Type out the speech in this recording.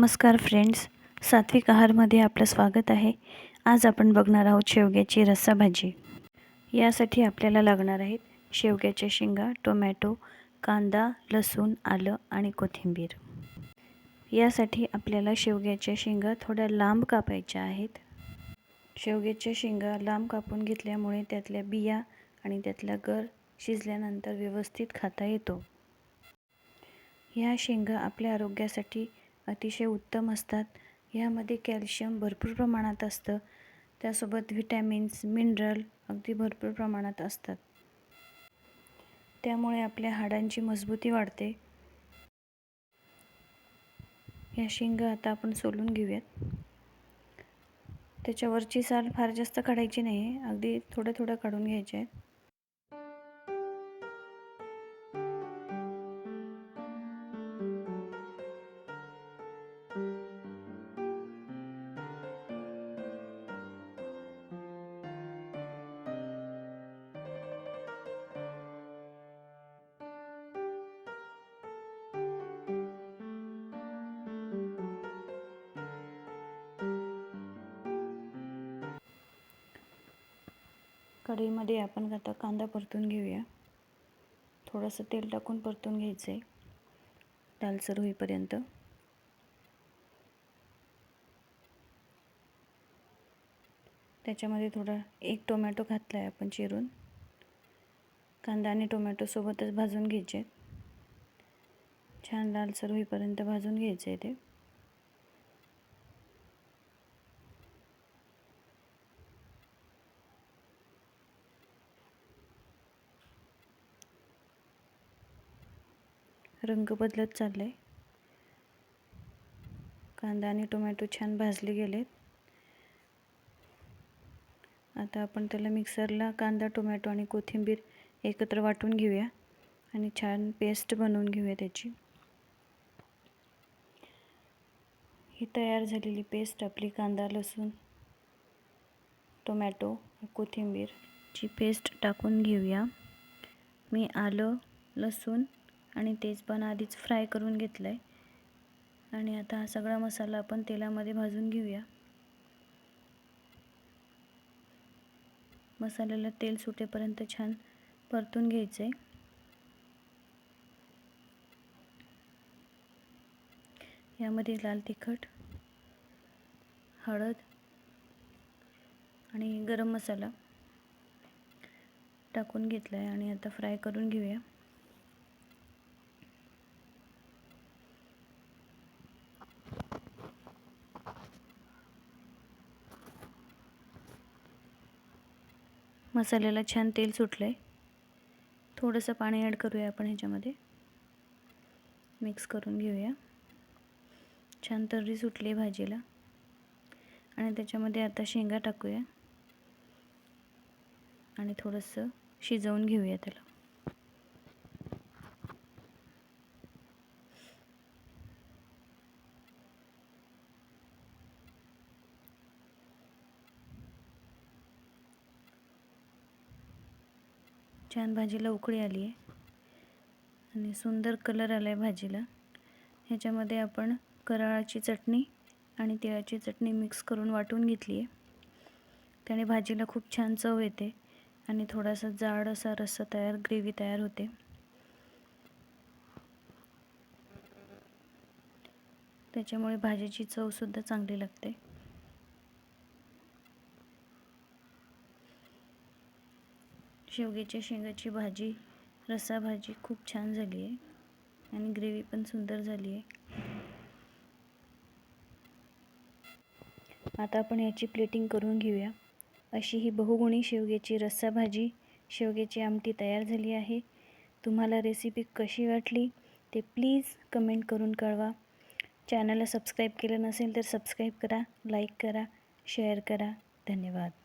नमस्कार फ्रेंड्स, सात्विक आहारमध्ये आपलं स्वागत आहे. आज आपण बघणार आहोत शेवग्याची रस्सा भाजी. यासाठी आपल्याला लागणार आहेत शेवग्याच्या शेंगा, टोमॅटो, कांदा, लसूण, आलं आणि कोथिंबीर. यासाठी आपल्याला शेवग्याच्या शेंगा थोड्या लांब कापायच्या आहेत. शेवग्याच्या शेंगा लांब कापून घेतल्यामुळे त्यातल्या बिया आणि त्यातला गर शिजल्यानंतर व्यवस्थित खाता येतो. ह्या शेंगा आपल्या आरोग्यासाठी अतिशय उत्तम असतात. ह्यामध्ये कॅल्शियम भरपूर प्रमाणात असतं. त्यासोबत व्हिटॅमिन्स, मिनरल अगदी भरपूर प्रमाणात असतात. त्यामुळे आपल्या हाडांची मजबूती वाढते. ह्या शेंगा आता आपण सोलून घेऊयात. त्याच्यावरची साल फार जास्त काढायची नाही, अगदी थोड्या थोड्या काढून घ्यायच्या आहेत. कढईमध्ये आपण आता कांदा परतून घेऊया. थोडंसं तेल टाकून परतून घ्यायचं आहे लालसर होईपर्यंत. त्याच्यामध्ये थोडा एक टोमॅटो घातला आहे आपण चिरून. कांदा आणि टोमॅटो सोबतच भाजून घ्यायचे. छान लालसर होईपर्यंत भाजून घ्यायचे ते. रंग बदलत चाललाय. कांदा आणि टोमॅटो छान भाजले गेलेत. आता आपण त्याला मिक्सरला कांदा, टोमॅटो आणि कोथिंबीर एकत्र वाटून घेऊया आणि छान पेस्ट बनवून घेऊया त्याची. ही तयार झालेली पेस्ट आपली कांदा, लसूण, टोमॅटो, कोथिंबीरची पेस्ट टाकून घेऊया. मी आलं, लसूण आणि तेजपान आधीच फ्राय करून घेतलं आहे. आणि आता हा सगळा मसाला आपण तेलामध्ये भाजून घेऊया. मसाल्याला तेल सुटेपर्यंत छान परतून घ्यायचं आहे. यामध्ये लाल तिखट, हळद आणि गरम मसाला टाकून घेतला आहे आणि आता फ्राय करून घेऊया. मसाल्याला छान तेल सुटलं आहे. थोडंसं पाणी ॲड करूया आपण ह्याच्यामध्ये. मिक्स करून घेऊया. छान तर्री सुटली भाजीला आणि त्याच्यामध्ये आता शेंगा टाकूया आणि थोडंसं शिजवून घेऊया त्याला. छान भाजीला उकळी आली आहे आणि सुंदर कलर आला आहे भाजीला. ह्याच्यामध्ये आपण कराळाची चटणी आणि तिळाची चटणी मिक्स करून वाटून घेतली आहे. त्याने भाजीला खूप छान चव येते आणि थोडासा जाड असा रस्सा ग्रेव्ही तयार होते. त्याच्यामुळे भाजीची चवसुद्धा चांगली लागते. शेवग्याच्या शेंगाची भाजी, रस्सा भाजी खूप छान झाली आहे आणि ग्रेव्ही पण सुंदर झाली आहे. आता आपण याची प्लेटिंग करून घेऊया. अशी ही बहुगुणी शेवग्याची रस्सा भाजी, शेवग्याची आमटी तयार झाली आहे. तुम्हाला रेसिपी कशी वाटली ते प्लीज कमेंट करून कळवा. चॅनलला सबस्क्राईब केलं नसेल तर सबस्क्राईब करा, लाईक करा, शेअर करा. धन्यवाद.